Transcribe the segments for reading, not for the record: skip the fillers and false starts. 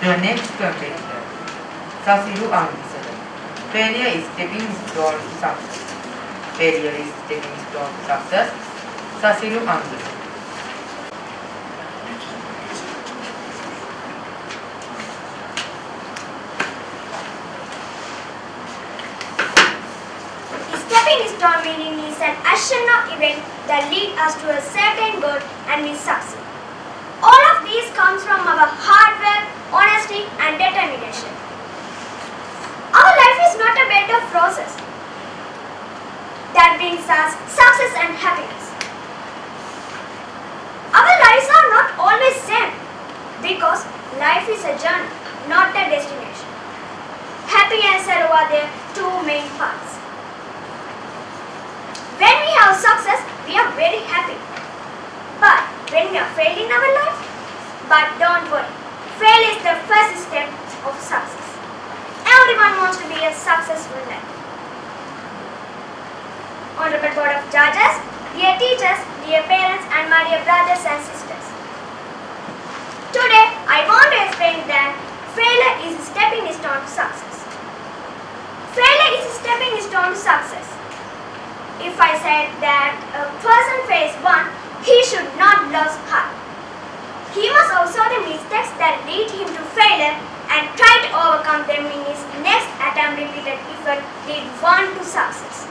The next competitor, Sasiru Angisada. Failure is stepping stone to success. Failure is stepping stone to success. Sasiru Angisada. Stepping stone meaning is an action or event that leads us to a certain goal and we succeed. All of these comes from our hard work, honesty and determination. Our life is not a better process that brings us success and happiness. Our lives are not always same because life is a journey, not a destination. Happy and sorrow are the two main parts. When we have success, we are very happy. But when we are failing in our life, but don't worry, fail is the first step of success. Everyone wants to be a successful life. Honorable Board of Judges, dear teachers, dear parents and my dear brothers and sisters. Today, I want to explain that failure is a stepping stone to success. Failure is a stepping stone to success. If I said that a person fails one, he should not lose heart. He must observe the mistakes that lead him to failure and try to overcome them in his next attempt. Repeated effort lead one to success.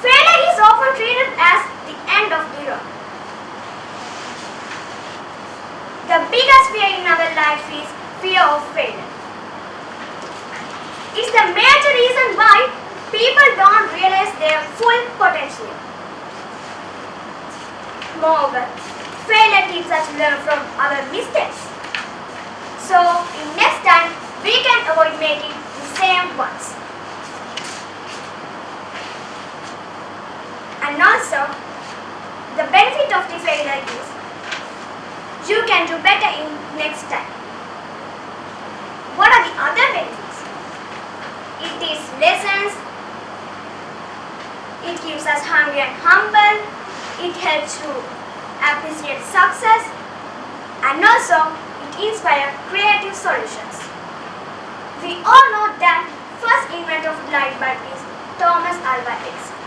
Failure is often treated as the end of the road. The biggest fear in our life is fear of failure. It's the major reason why people don't realize their full potential. Moreover, failure keeps us learn from our mistakes. So, in next time, we can avoid making the same ones. And also, the benefit of the failure is you can do better in next time. What are the other benefits? It is lessons, it keeps us hungry and humble, it helps to appreciate success, and also it inspires creative solutions. We all know that first inventor of light bulb is Thomas Alva Edison.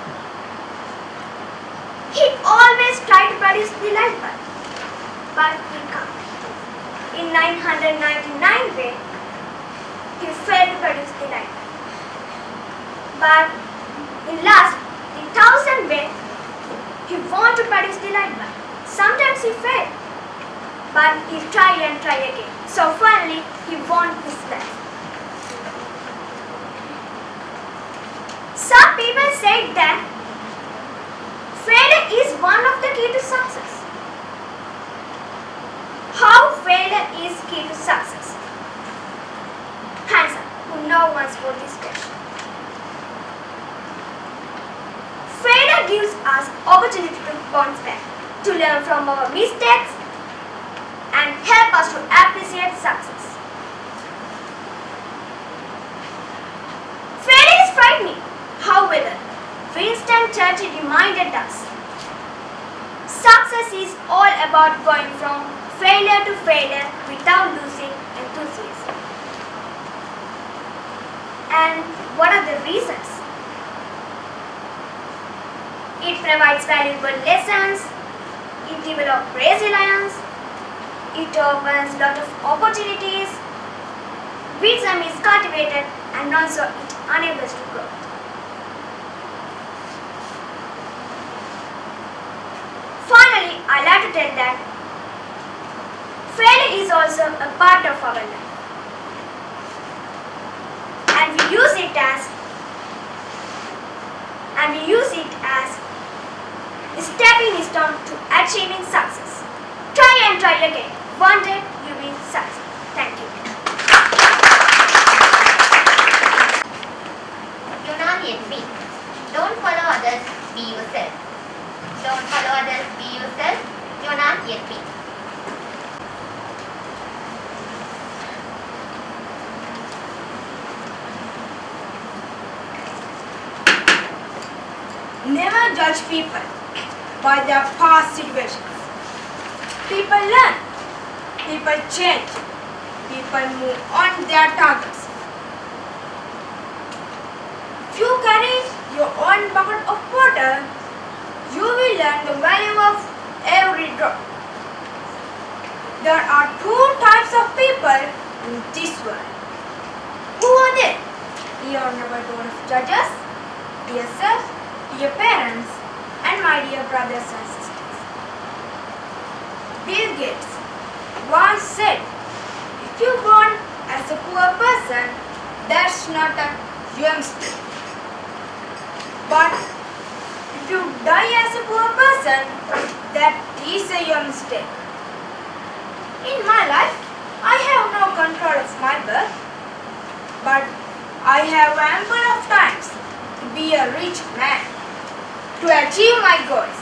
He always tried to produce the light bulb, but he can't. In 999 way, he failed to produce the light bulb. But in last, the 1000th way, he wanted to produce the light bulb. Sometimes he failed, but he tried and tried again. So finally, he won his life. Some people say that failure is one of the key to success. How failure is key to success? Hands up, who now wants for this question. Failure gives us opportunity to bounce back, to learn from our mistakes and help us to appreciate success. Failure is frightening. However, Winston Churchill reminded us, success is all about going from failure to failure without losing enthusiasm. And what are the reasons? It provides valuable lessons, it develops resilience, it opens a lot of opportunities, wisdom is cultivated and also it enables to grow. Finally, I like to tell that failure is also a part of our life. And we use it as a stepping stone to achieving success. Try and try again. One day you will succeed. Thank you. Unit B. Don't follow others, be yourself. Don't follow others, be yourself. Unit B. Never judge people by their past situations. People learn People change. People move on their targets. If you carry your own bucket of water, you will learn the value of every drop. There are two types of people in this world. Who are they? Dear Honorable Board of Judges, dear sir, dear parents, and my dear brothers and sisters. Bill Gates once said, if you born as a poor person, that's not a your mistake. But if you die as a poor person, that is your mistake. In my life, I have no control of my birth, but I have ample of times to be a rich man, to achieve my goals.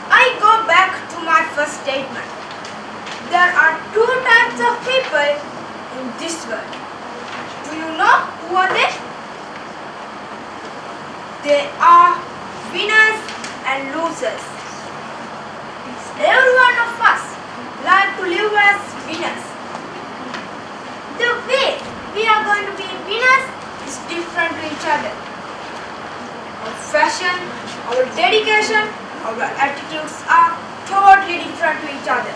I go back to my first statement. There are two types of people in this world. Do you know who are they? They are winners and losers. Every one of us like to live as winners. The way we are going to be winners is different to each other. Our fashion, our dedication, our attitudes are totally different to each other.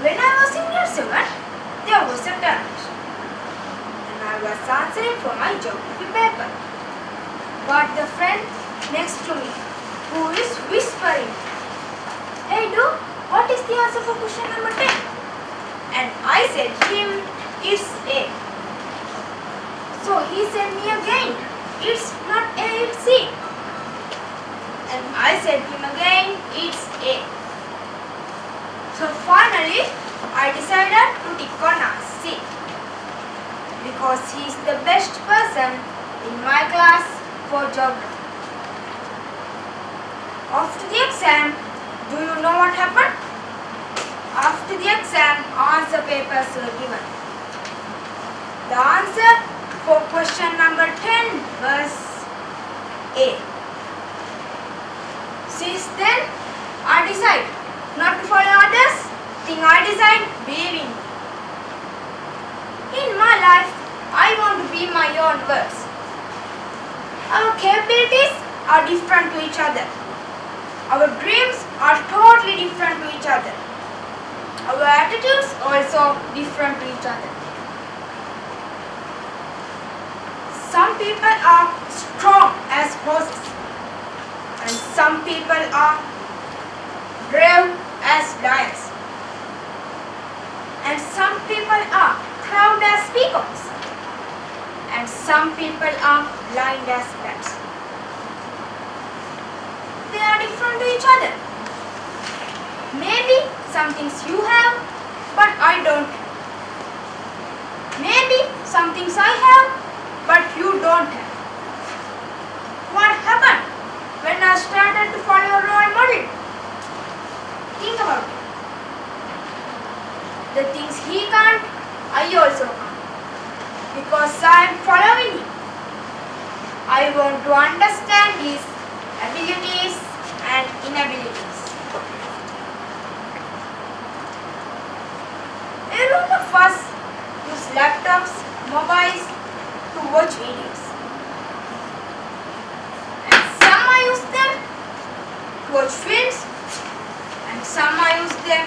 When I was in year 7, there was a test, and I was answering for my geography paper. But the friend next to me, who is whispering, "Hey dude, what is the answer for question number 10? And I said him, it's A. So he said me again, it's not A, it's C. And I said him again, it's A. So finally, I decided to tick on C. Because he is the best person in my class for geography. After the exam, do you know what happened? After the exam, answer papers were given. The answer for question number 10 was A. Since then, I decided not to follow others. I decide being. In my life, I want to be my own words. Our capabilities are different to each other. Our dreams are totally different to each other. Our attitudes also different to each other. Some people are strong as horses, and some people are brave as lions, and some people are proud as peacocks, and some people are blind as bats. They are different to each other. Maybe some things you have, but I don't. Maybe some things I have, but you don't have. What happened when I started to follow a role model? Think about it. The things he can't, I also can't. Because I am following him. I want to understand his abilities and inabilities. Every one of us use laptops, mobiles to watch videos. And some I use them to watch films, and some I use them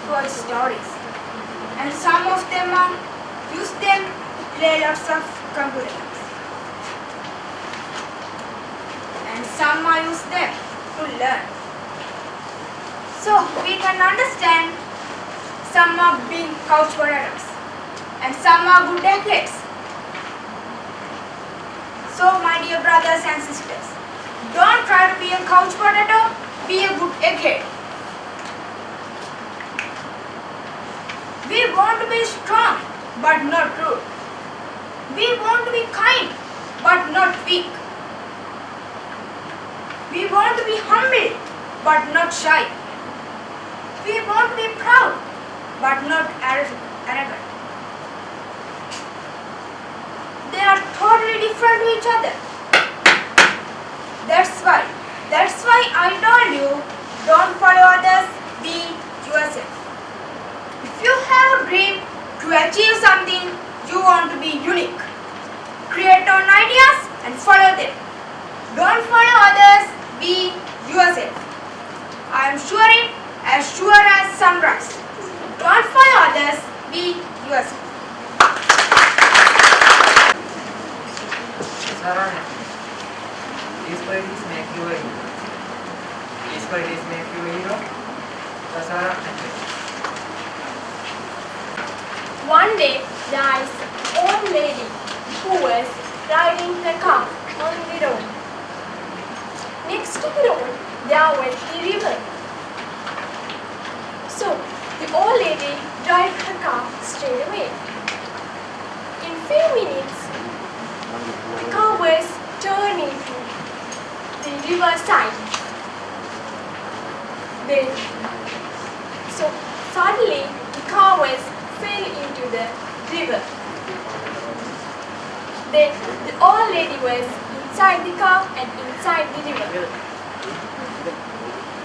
to watch stories. And some of them use them to play lots of computer games. And some I use them to learn. So we can understand some are being couch potatoes and some are good athletes. So my dear brothers and sisters, don't try to be a couch potato, be a good egghead. We want to be strong but not rude. We want to be kind but not weak. We want to be humble but not shy. We want to be proud but not arrogant. They are totally different to each other. That's why That's why I told you, don't follow others, be yourself. If you have a dream to achieve something, you want to be unique. Create your own ideas and follow them. Don't follow others, be yourself. I am as sure as sunrise. Don't follow others, be yourself. Sarah, these qualities make you a hero. These qualities make you a hero. Sarah, One day, there is an old lady who was riding her car on the road. Next to the road, there was the river. So, the old lady drive her car straight away. In few minutes, the car was turning to the river side. Then, so suddenly the car was fell into the river. Then the old lady was inside the car and inside the river.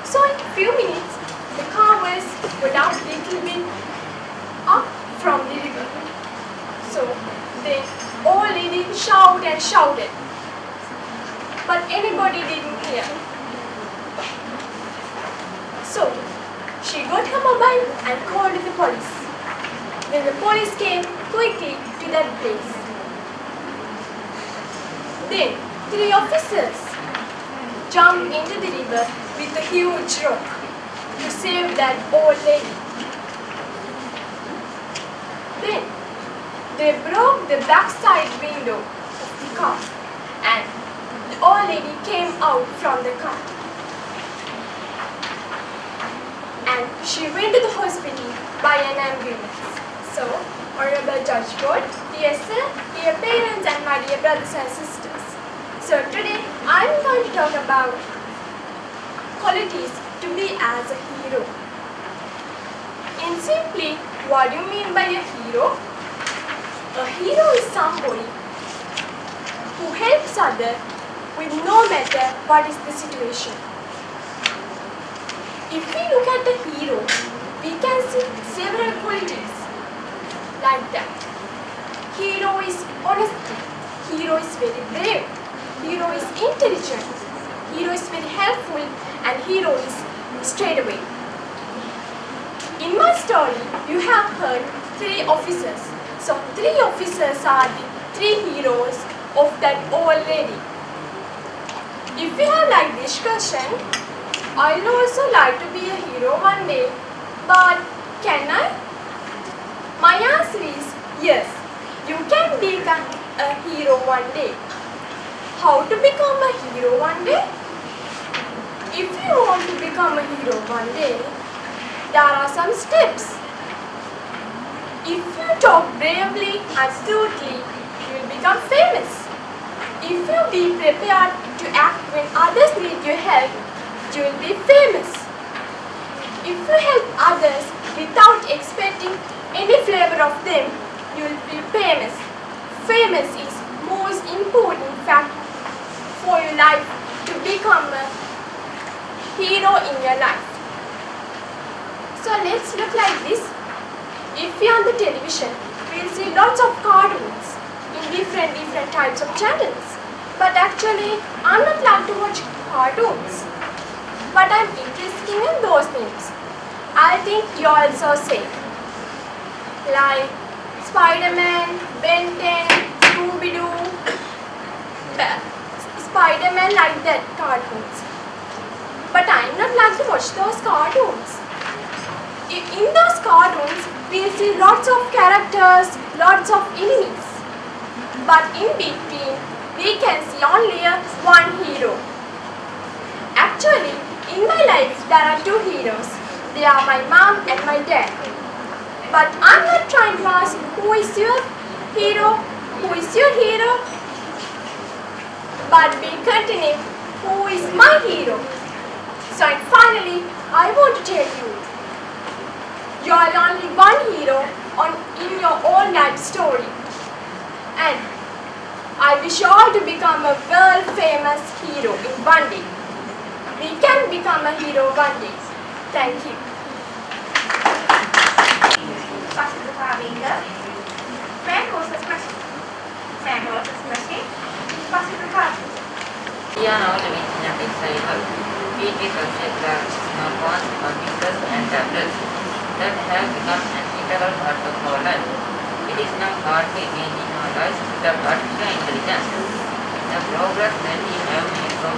So in few minutes, the car was put up a little bit up from the river. So the old lady shouted and shouted, but anybody didn't hear. So she got her mobile and called the police. Then the police came quickly to that place. Then 3 officers jumped into the river with a huge rock to save that old lady. Then they broke the backside window of the car and the old lady came out from the car. And she went to the hospital by an ambulance. So, Honorable Judge Board, dear sir, dear parents and my dear brothers and sisters. So today I am going to talk about qualities to be as a hero. In simply, what do you mean by a hero? A hero is somebody who helps others with no matter what is the situation. If we look at the hero, we can see several qualities like that. Hero is honesty, hero is very brave, hero is intelligent, hero is very helpful, and hero is straightaway. In my story, you have heard 3 officers. So 3 officers are the 3 heroes of that old lady. If we have like this question, I'll also like to be a hero one day, but can I? My answer is yes, you can become a hero one day. How to become a hero one day? If you want to become a hero one day, there are some steps. If you talk bravely and truthfully, you will become famous. If you be prepared to act when others need your help, you will be famous. If you help others without expecting any favor of them, you will be famous. Famous is most important fact for your life to become a hero in your life. So let's look like this. If we are on the television, we'll see lots of cartoons in different types of channels. But actually, I'm not like to watch cartoons. But I'm interested in those things. I think you also say. Like Spider-Man, Ben 10, Scooby-Doo, Spider-Man like that cartoons. But I'm not like to watch those cartoons. In those cartoons, we'll see lots of characters, lots of enemies. But in between, we can see only one hero. Actually, in my life, there are 2 heroes. They are my mom and my dad. But I'm not trying to ask who is your hero, who is your hero. But we continue, who is my hero. So finally, I want to tell you, you are only one hero in your own life story. And I wish you all to become a world famous hero in one day. we can become a hero one day. Thank you. Man versus machine. Man versus machine. We are now living in a fixed world. It is subject to smartphones, computers and tablets that have become an integral part of our life. It is now hard to imagine our lives without artificial intelligence. The progress that we have made from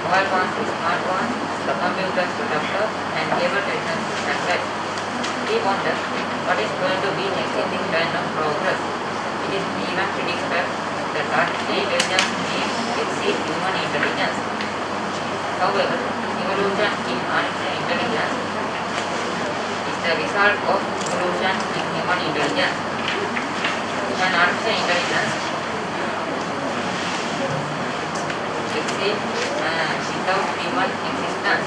mobile phones to smartphones, the computers to laptops and cable televisions to satellites. We wonder what is going to be next in this line of progress. It is even predicted that artificial intelligence may exceed human intelligence. However, evolution in artificial intelligence is the result of evolution in human intelligence. An artificial intelligence exists without human existence.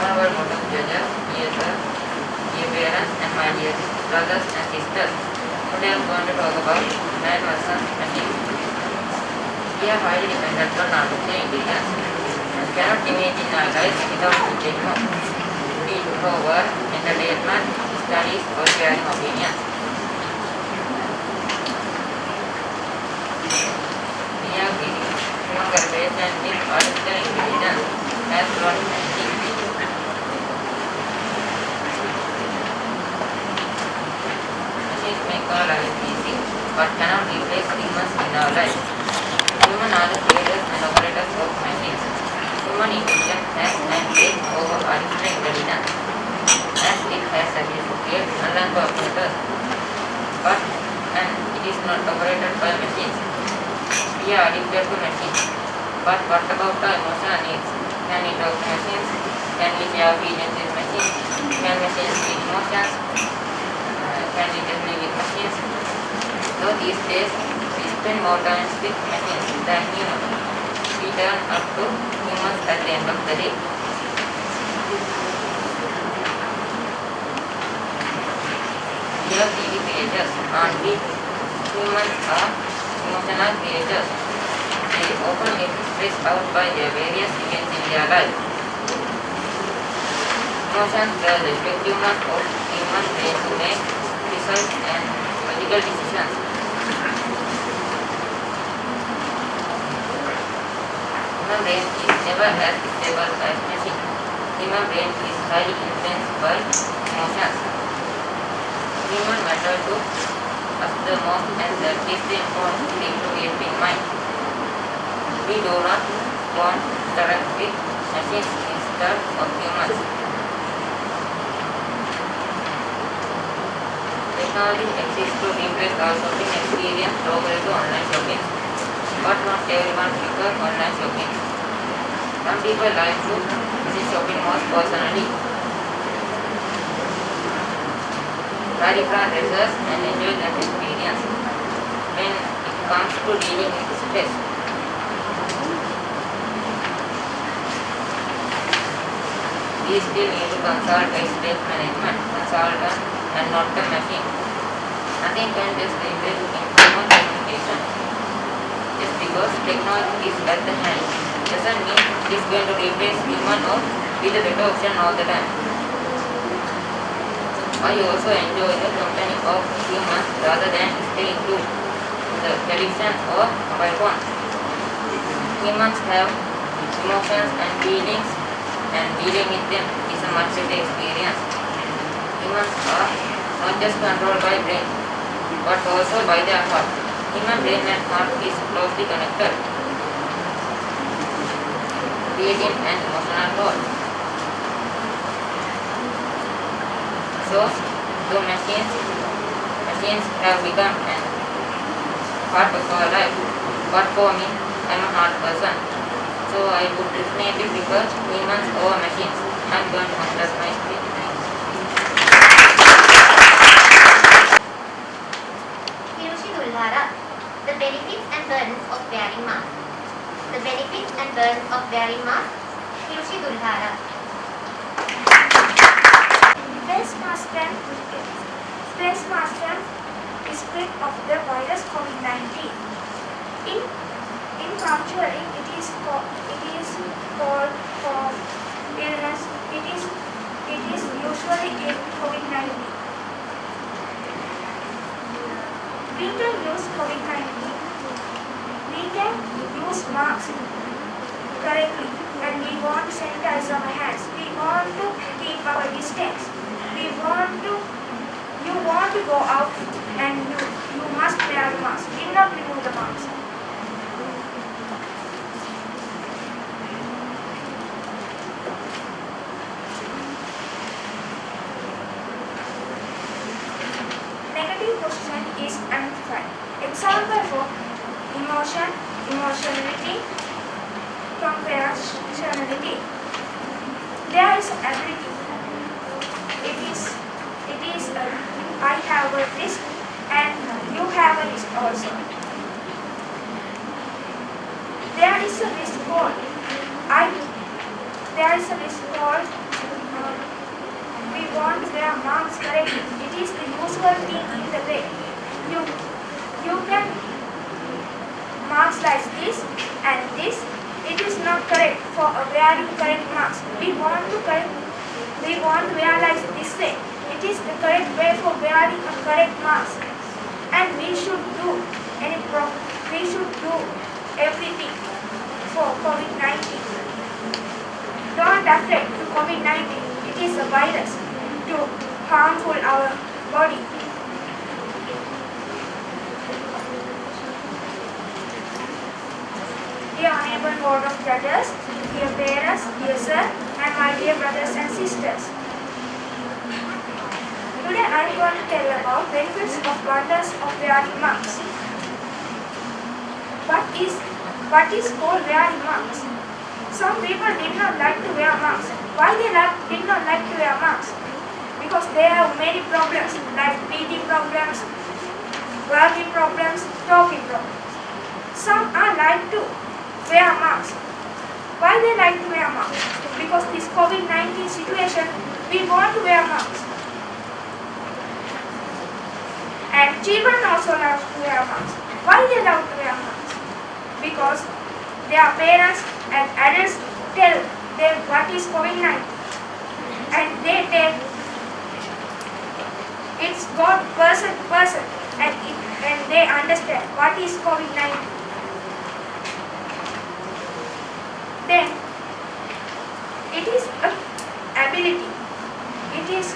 Honorable Madam Judges, dear parents and my dear brothers and sisters, today I am going to talk about man versus machine. We are highly dependent on artificial intelligence and cannot imagine our lives without it anymore. We look for work, entertainment, studies or sharing opinions. We are getting human collaboration with artificial intelligence has grown many. Machines make our lives easy but cannot replace humans in our lives. Humans are the creators and operators of machines. Human intelligence has an edge over artificial intelligence as it has the ability to create unlearned operators, but it is not operated by machines. We are addicted to machines, but what about our emotional needs? Can we talk to machines? Can we share feelings with machines? Can machines feel emotions? Can we just live with machines? So these days, we spend more time with machines than humans. We turn up to humans at the end of the day. We are TV creatures, aren't we? Humans are emotional creatures. They often get stressed out by their various events in their life. Emotions are the effectiveness of human brain to make precise and logical decisions. Human brain is never as stable as machine. Human brain is highly influenced by emotions. Human matter to us the most, and that is the important thing to keep in mind. We do not want to interact with machines instead of humans. Technology exists to replace our shopping experience globally to online shopping, but not everyone prefers online shopping. Some people like to visit shopping malls personally, try different dresses and enjoy that experience. When it comes to dealing with stress, we still need to consult a stress management consultant and not the machine. Nothing can just replace human communication. Just because technology is at the hand doesn't mean it is going to replace human or be the better option all the time. I also enjoy the company of humans rather than staying glued to the television or mobile phone. Humans have emotions and feelings, and dealing with them is a much better experience. Humans are not just controlled by brain, but also by their heart. Human brain and heart is closely connected, creating an emotional toll. So, though machines have become a part of our life, but for me, I am a heart person. So I would definitely prefer humans over machines. I am going to conclude my speech. Hiroshi Dulhara, the benefits and burdens of wearing mask. The benefits and burdens of wearing mask. Hiroshi Dulhara. Face mask is spread of the virus COVID-19. In punctually, it is called for illness, it is usually in COVID-19. We can use COVID-19. We can use masks correctly, and we want to sanitize our hands. We want to keep our distance. You want to go out, and you must wear a mask. Do not remove the mask. Negative position is amplified. Example for emotion, emotionality, compassionality. There is ability. I have a risk and you have a risk also. There is a risk called we want to wear masks correctly. It is the usual thing in the way. You can mask like this and this. It is not correct for a wearing correct mask. We want to wear like this way. It is the correct way for wearing a correct mask. And we should do everything for COVID-19. Don't affect to COVID-19. It is a virus to harmful our body. Dear Honorable Board of Judges, dear parents, dear sir, and my dear brothers and sisters. Today I am going to tell about benefits of wonders of wearing masks. What is called wearing masks? Some people did not like to wear masks. Why they did not like to wear masks? Because they have many problems like breathing problems, working problems, talking problems. Some are like to wear masks. Why they like to wear masks? Because this COVID-19 situation, we want to wear masks. And children also love to wear masks. Why they love to wear masks? Because their parents and adults tell them what is COVID-19. And they tell it's got person to person and they understand what is COVID-19. Then it is an ability. It is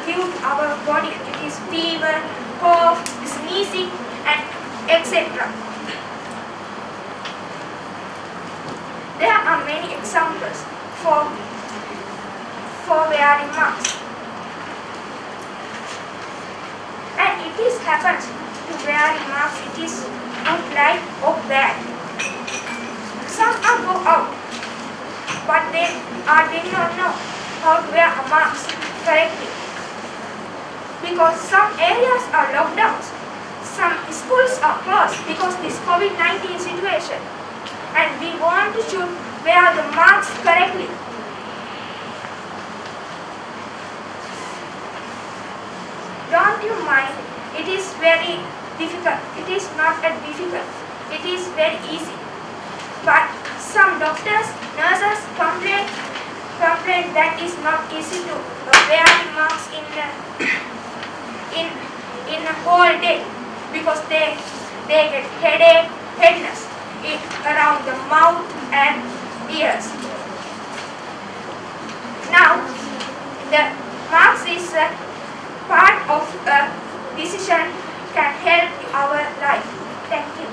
give our body. It is fever, cough, sneezing, and etc. There are many examples for wearing masks. And it is happens to wearing masks. It is good like or bad. Some are go out, but they did not know how to wear a mask correctly. Because some areas are locked down, some schools are closed because this COVID-19 situation. And we want to should wear the mask correctly. Don't you mind? It is very difficult. It is not that difficult. It is very easy. But some doctors, nurses complain that is not easy to wear the mask in a whole day because they get headache, headness around the mouth and ears. Now, the mask is a part of a decision can help our life. Thank you.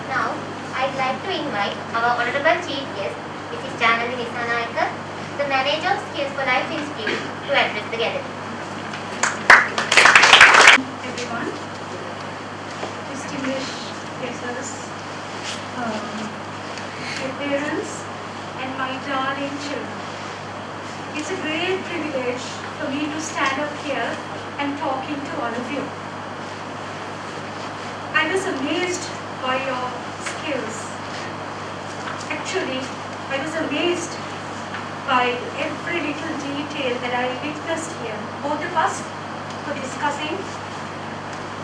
Now, I'd like to invite our Honorable Chief Guest, Mrs. Janani Nisanayaka, the Manager of Skills for Life Institute, to address the gathering. Everyone, distinguished guests, your parents, and my darling children. It's a great privilege for me to stand up here and talking to all of you. I was amazed by your skills. Actually, I was amazed by every little detail that I witnessed here. Both of us were discussing.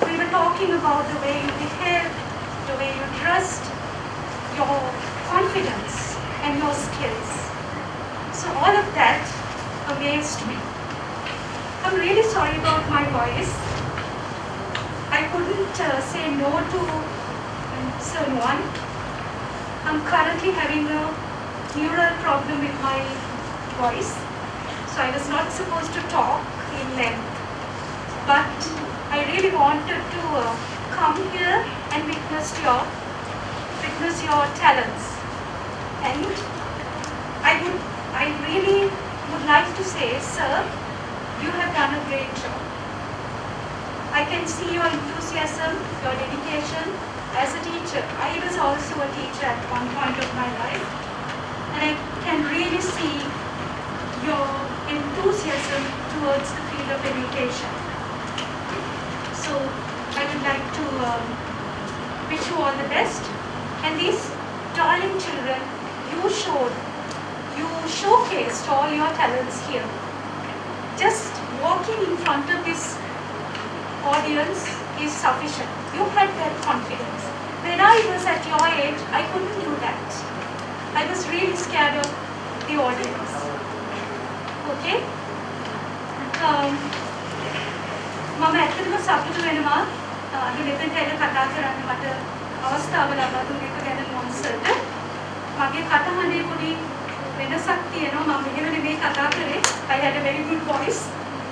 We were talking about the way you behaved, the way you dressed, your confidence and your skills. So all of that amazed me. I'm really sorry about my voice. I couldn't say no to someone. I'm currently having a neural problem with my voice, so I was not supposed to talk in length. But I really wanted to come here and witness your talents. And I really would like to say, sir, you have done a great job. I can see your enthusiasm, your dedication as a teacher. I was also a teacher at one point of my life, and I can really see your enthusiasm towards the field of education. So I would like to wish you all the best. And these darling children, you showcased all your talents here. Just walking in front of this audience is sufficient. You had that confidence. When I was at your age, I couldn't do that. I was really scared of the audience. Okay? මම ඇත්තටම සතුටු වෙනවා අද මෙතෙන්ට එන්න කතා කරන්න මට අවස්ථාව ලබා දුන්න එක ගැන මොන්සර්ට. මගේ කටහඬේ පොඩි වෙනසක් තියෙනවා. මම මෙහෙම නෙමෙයි කතා කරේ. I had a very good voice.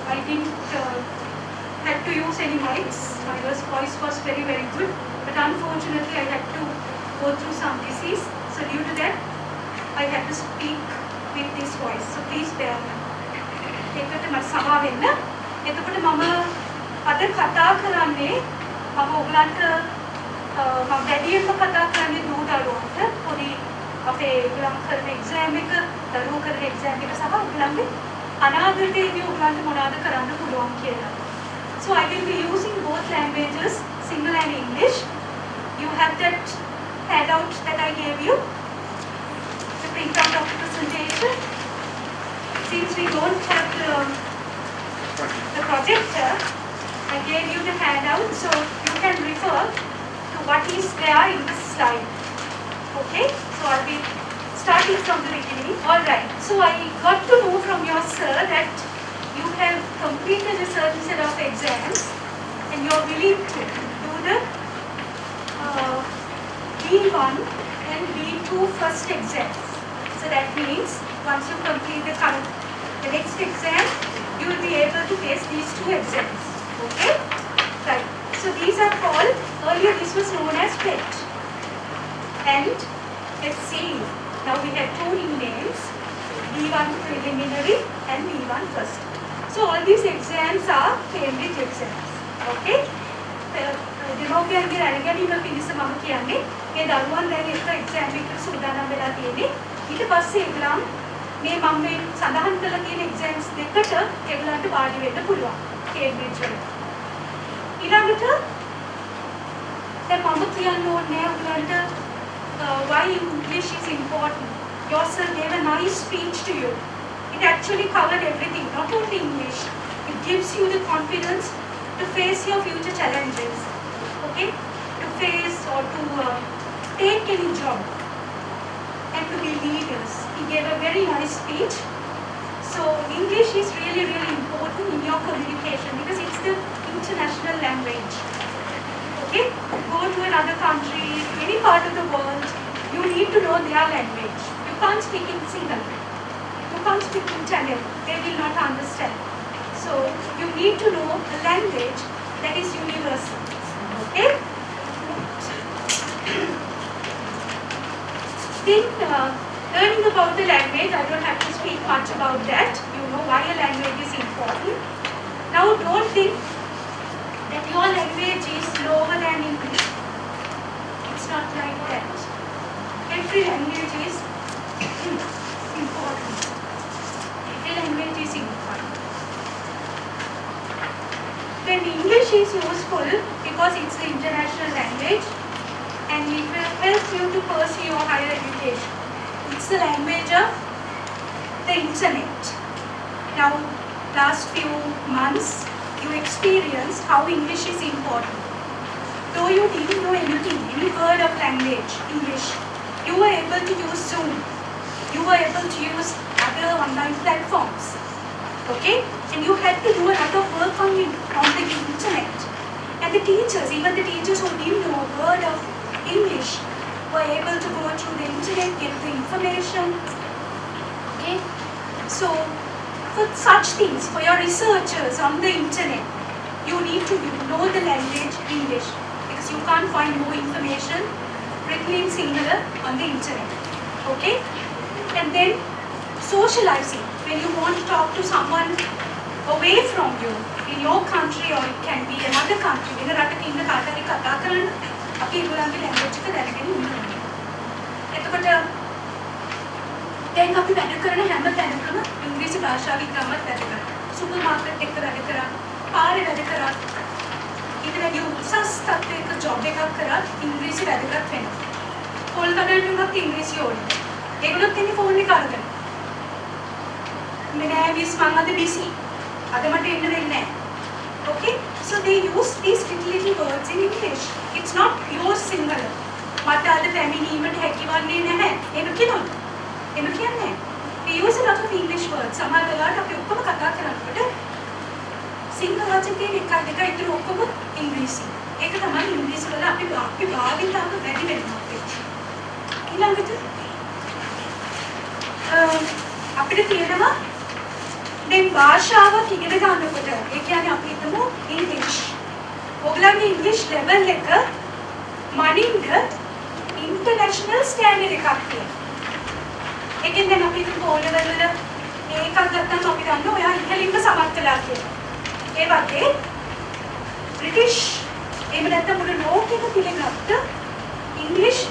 I didn't had to use any mics. My voice was very, very good. But unfortunately, I had to go through some disease. So due to that, I had to speak with this voice. So please bear with me. ඒකට මට සමා වෙන්න. එතකොට මම අද කතා කරන්නේ මම ඔයගලන්ට මම වැඩියෙන්ම කතා කරන්නේ දූ දරුවන්ට පොඩි අපේ ඒගොල්ලන් කරන එක්සෑම් එක දරුවෝ කරන එක්සෑම් එක සහ ඔයගලන්ගේ අනාගතයේදී ඔයගලන්ට මොනවද කරන්න පුළුවන් කියලා. So I will be using both languages, Sinhala and English. You have that handout that I gave you, the printout of the presentation. Since we don't have the projector, I gave you the handout so you can refer to what is there in this slide. Okay? So I'll be starting from the beginning. Alright, so I got to know from your sir that you have completed a certain set of exams and you're willing to do the B1 and B2 first exams. So that means once you complete the next exam, you will be able to face these two exams. Okay? Right. So these are called, earlier this was known as PET and SCE. Now we have two new names, B1 preliminary and B1 first. So all these exams are Cambridge exams. Okay? දෙමෝපියන්ගේ රැඳගැනීම පිණිස මම කියන්නේ මේ දරුවන් දැන් එක exam එකකට සූදානම් වෙලා තියෙන්නේ. ඊට පස්සේ ඒගොල්ලන් මේ මම මේ සඳහන් කරලා තියෙන එක්සෑම්ස් දෙකට ඒගොල්ලන්ට වාඩි වෙන්න පුළුවන් කේම්බ්‍රිජ් වල. ඊළඟට දැන් මම කියන්න ඕනේ ඔයගොල්ලන්ට why English is important. Your sir gave a nice speech to you. It actually covered everything, not only English. It gives you the confidence to face your future challenges, okay? To face or to take any job and to be leaders. He gave a very nice speech. So English is really, really important in your communication because it's the international language. Okay? Go to another country, any part of the world, you need to know their language. You can't speak in Sinhala. You can't speak in Tamil. They will not understand. So you need to know a language that is universal. Okay? Then learning about the language, I don't have to speak much about that. You know why a language is important. Now don't think that your language is lower than English. It's not like that. Every language is important. Every language is important. Then English is useful because it's the international language and it will help you to pursue your higher education. It's the language of the internet. Now, last few months, you experienced how English is important. Though you didn't know anything, any word of language, English, you were able to use Zoom. You were able to use other online platforms. Okay? And you had to do a lot of work on the internet. And the teachers, even the teachers who didn't know a word of English, were able to go through the internet, get the information. Okay? So, for such things, for your researchers on the internet, you need to know the language English, because you can't find more information written in Sinhala on the internet. Okay? And then socializing, when you want to talk to someone away from you, in your country or it can be another country, වෙන රටක ඉන්න කාට හරි කතා කරන්න අපි ඒගොල්ලන්ගේ language එක දැනගෙන ඉන්න ඕනේ. එතකොට දැන් අපි වැඩ කරන හැම තැනකම ඉංග්‍රීසි භාෂාව ඉතාමත් වැදගත්. සුපර් මාකට් එකක වැඩ කරා, පාරේ වැඩ කරා, ඊට වැඩි උසස් තත්ත්වයක ජොබ් එකක් කරා ඉංග්‍රීසි වැදගත් වෙනවා. පොල් කඩන්න උනත් ඉංග්‍රීසි ඕනේ. ඒගොල්ලොත් ඉන්නේ ෆෝන් එක අරගෙන. මේ නෑ මිස් මම අද බිසි. අද මට එන්න දෙන්නේ නැහැ. Okay? So they use these little words in English. It's not pure Sinhala. මට අද පැමිණීමට හැකිවන්නේ නැහැ. ඒක කියනවා. එහෙම කියන්නේ. We use a lot of English words. සමහර වෙලාවට අපි ඔක්කොම කතා කරනකොට සිංහල වචන තියෙන එකයි දෙකයි ඉතුරු ඔක්කොම ඉංග්‍රීසි. ඒක තමයි ඉංග්‍රීසි වල අපි භාවිතාව වැඩි වෙනවා. ඊළඟට අපිට තියෙනවා දැන් භාෂාවක් ඉගෙන ගන්නකොට ඒ කියන්නේ අපි හිතමු ඉංග්‍රීසි. ඔයගලගේ ඉංග්‍රීසි ලෙවල් එක මනින්ද ඉන්ටර්නැෂනල් ස්ටෑන්ඩඩ් එකක් තියෙනවා. ඒකෙන් දැන් අපි හිතමු ඕ ලෙවල් වල මේකක් ගත්තම අපි දන්නවා ඔයා ඉහළින්ම සමත් වෙලා කියලා. ඒ වගේ බ්‍රිටිෂ් එහෙම නැත්නම් මුළු ලෝකෙම පිළිගත්ත ඉංග්‍රීසි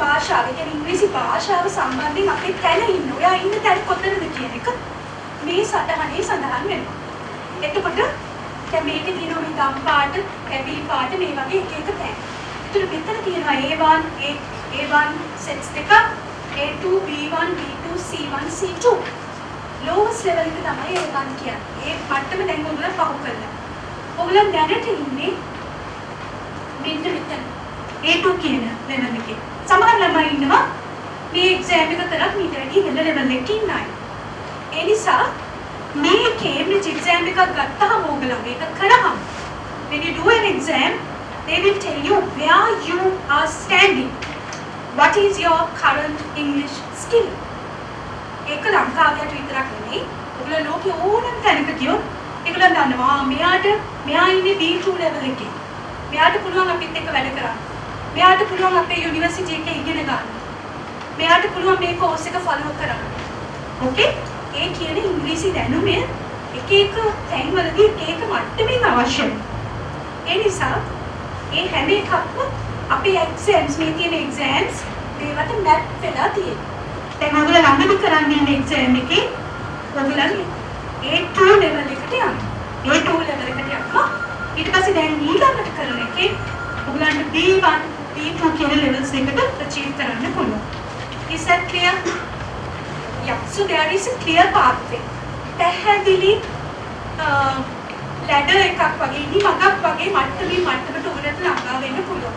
භාෂාව, ඒ කියන්නේ ඉංග්‍රීසි භාෂාව සම්බන්ධයෙන් අපේ තැන ඉන්න. ඔයා ඉන්න තැන කොතනද කියන එක මේ සටහනේ සඳහන් වෙනවා. එතකොට දැන් මේකේ තියෙනවා මේ ගම් පාට, කැවි පාට මේ වගේ එක එක තැන්. ඒතර මෙතන තියෙනවා A1 sets දෙක, A2, B1, B2, C1, C2. lowest level එක තමයි A1 කියන්නේ. ඒ මට්ටම දැන් ඔයගොල්ලෝ පහු කළා. ඔයගොල්ලෝ දැනට ඉන්නේ මෙන්න මෙතන. A2 කියන level එකේ. සමහර ළමයි ඉන්නවා මේ exam එක කරත් මීට වැඩි ඉහළ level එකකින් ඉන්න අය. ඒ නිසා මේ Cambridge exam එකක් ගත්තාම ඕගොල්ලෝ මේක කරාම when you do an exam they will tell you where you are standing, what is your current English skill. ඒක ලංකාවට විතරක් නෙමෙයි ඔයගොල්ලෝ ලෝකේ ඕනම තැනක ගියොත් ඒගොල්ලෝ දන්නවා මෙයා ඉන්නේ B2 level එකේ. මෙයාට පුළුවන් අපිත් එක්ක වැඩ කරන්න. මෙයාට පුළුවන් අපේ යුනිවර්සිටි එකේ ඉගෙන ගන්න. මෙයාට පුළුවන් මේ කෝස් එක ෆලෝ කරන්න. ඕකේ? ඒ කියන්නේ ඉංග්‍රීසි දැනුම එක එක තැන්වලදී එක එක මට්ටමින් අවශ්‍යයි. ඒ නිසා ඒ හැම එකක්ම අපේ එක්සෑම්ස් මේ තියෙන එක්සෑම්ස් මේවට මැප් වෙලා තියෙනවා. දැන් ඔයගොල්ලෝ ළඟදී කරන්න ඉන්න එක්සෑම් එකේ ඔයගොල්ලන්ගේ A2 level එකට යන්න. A2 level එකට යනවා. ඊට පස්සේ දැන් ඊළඟට කරන එකේ ඔයගොල්ලන්ට B1, B2 කියන levels එකට achieve කරන්න පුළුවන්. Is that clear? Yeah, so there is a clear pathway. පැහැදිලි ladder එකක් වගේ ඉනි මගක් වගේ මට්ටමින් මට්ටමට උඩට ළඟා වෙන්න පුළුවන්.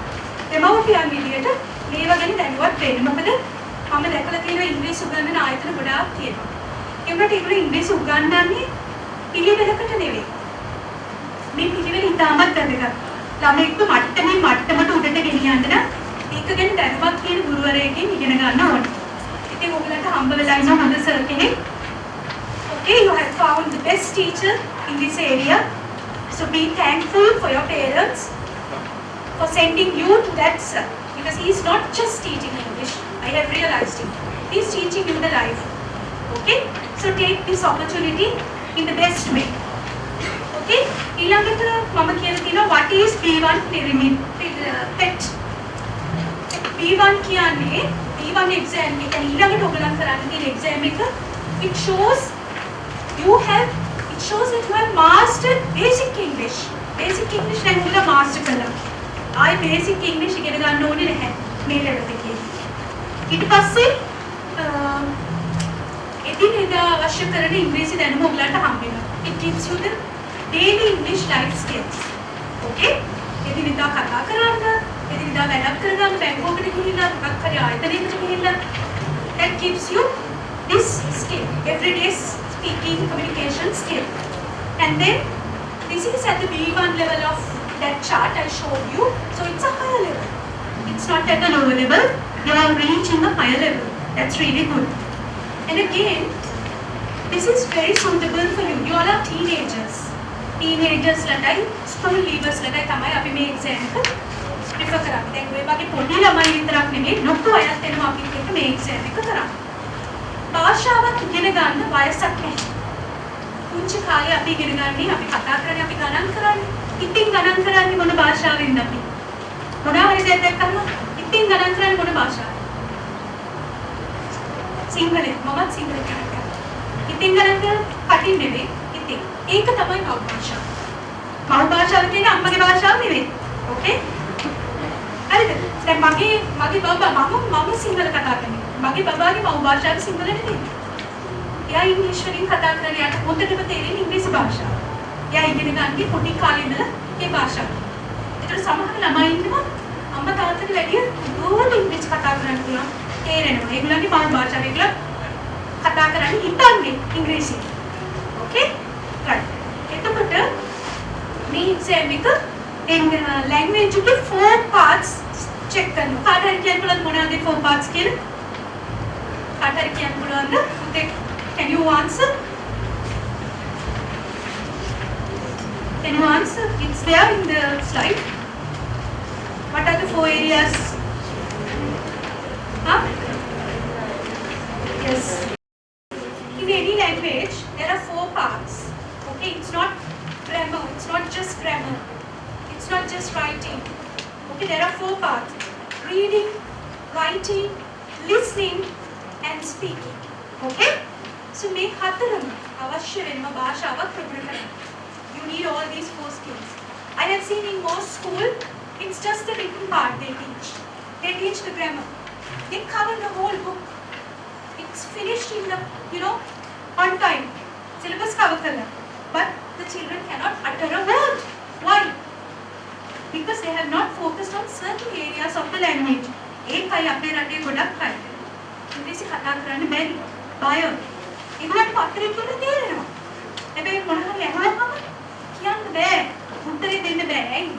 දෙමව්පියන් විදියට මේව ගැන දැනුවත් වෙන්න. මොකද මම දැකලා තියෙනවා ඉංග්‍රීසි උගන්වන ආයතන ගොඩාක් තියෙනවා. ඒ වුණාට ඒගොල්ලෝ ඉංග්‍රීසි උගන්වන්නේ පිළිවෙලකට නෙවෙයි. මේ පිළිවෙල ඉතාමත් වැදගත්. ළමෙක්ව මට්ටමින් මට්ටමට උඩට ගෙනියන්න නම් ඒක ගැන දැනුවත් කියන ගුරුවරයෙක්ගෙන් ඉගෙන ගන්න ඕනේ. ඉතින් ඔයගලන්ට හම්බ වෙලා ඉන්න හොඳ සර් කෙනෙක්. Okay, you have found the best teacher in this area. So be thankful for your parents for sending you to that sir. Because he is not just teaching English. I have realized it. He is teaching you the life. Okay? So take this opportunity in the best way. Okay? ඊළඟට මම කියලා තියෙනවා what is B1 pyramid PET. B1 කියන්නේ B1 exam එක ඊළඟට ඔයගලන් කරන්න තියෙන exam එක it shows that you have mastered basic English. Basic English දැන් ඔයගොල්ලෝ master කළා. ආයි basic English ඉගෙන ගන්න ඕනේ නැහැ මේ level එකේ. ඊට පස්සේ එදිනෙදා අවශ්‍ය කරන ඉංග්‍රීසි දැනුම ඔයාලට හම්බ වෙනවා. It gives you the daily English life skills. Okay? එදිනෙදා කතා කරන්න, එදිනෙදා වැඩක් කරගන්න, බැංකුවකට ගිහිල්ලා මොකක් හරි ආයතනයකට ගිහිල්ලා that gives you this skill, everyday speaking communication skill. And then this is at the B1 level of that chart I showed you. So it's a higher level. It's not at the lower level. You are reaching a higher level. That's really good. And again, this is very suitable for you. You all are teenagers. Teenagers ලටයි school leavers ලටයි තමයි අපි මේ exam එක prefer කරන්නේ. දැන් ඔය වගේ පොඩි ළමයි විතරක් නෙමෙයි ලොකු අයත් එනවා අපිත් එක්ක මේ exam එක කරන්න. භාෂාවක් ඉගෙන ගන්න වයසක් නැහැ. පුංචි කාලේ අපි ඉගෙන ගන්නේ අපි කතා කරන්නේ අපි ගණන් කරන්නේ. ඉතින් ගණන් කරන්නේ මොන භාෂාවෙන්ද අපි? මොනවා හරි දෙයක් දැක්කම ඉතින් ගණන් කරන්නේ මොන භාෂාවෙන්ද? සිංහලෙන් මමත් සිංහලෙන් ගණන් කරනවා. ඉතින් ගණන් කරන්නේ කටින් නෙවෙයි ඉතින්. ඒක තමයි මව් භාෂාව. මව් භාෂාව කියන්නේ අම්මගේ භාෂාව නෙවෙයි. ඕකේ? හරිද? දැන් මගේ බබා මම සිංහල කතා කරන්නේ. මගේ බබාගේ මව් භාෂාව සිංහල නෙවෙයි. එයා ඉංග්‍රීසි වලින් කතා කරන්නේ යාට හොඳටම තේරෙන ඉංග්‍රීසි භාෂාව. එයා ඉගෙන ගන්නේ පොඩි කාලේ ඉඳලා ඒ භාෂාව. ඒතර සමහර ළමයි ඉන්නවා අම්මා තාත්තට වැඩිය දුරට ඉංග්‍රීසි කතා කරන්න පුළුවන්. තේරෙනවා. ඒගොල්ලන්ගේ මව් භාෂාව ඒගොල්ලෝ කතා කරන්නේ හිතන්නේ ඉංග්‍රීසි. ඕකේ? right. එතකොට මේ exam එක language එකේ 4 parts check කරනවා. කාට හරි කියන්න පුළුවන්ද මොනවද 4 parts කියලා? කාට හරි කියන්න පුළුවන්ද? Can you answer? Can you answer? It's there in the slide. What are the 4 areas? Huh? Yes. In any language, there are 4 parts. Okay, it's not grammar. It's not just grammar. It's not just writing. Okay, there are 4 parts: reading, writing, listening, and speaking. Okay. So මේ හතරම අවශ්‍ය වෙනම භාෂාවක් ප්‍රගුණ කරන්න. You need all these 4 skills. I have seen in most school, it's just the written part they teach. They teach the grammar. They cover the whole book. It's finished in the, on time. Syllabus cover karla. But the children cannot utter a word. Why? Because they have not focused on certain areas of the language. ඒකයි අපේ රටේ ගොඩක් අය. ඉංග්‍රීසි කතා කරන්න බැරි. බය. ඒගොල්ලන්ට පත්‍රේ කියලා තේරෙනවා. හැබැයි මොන හරි අහුවම කියන්න බෑ. උත්තරේ දෙන්න බෑ. ඇයි?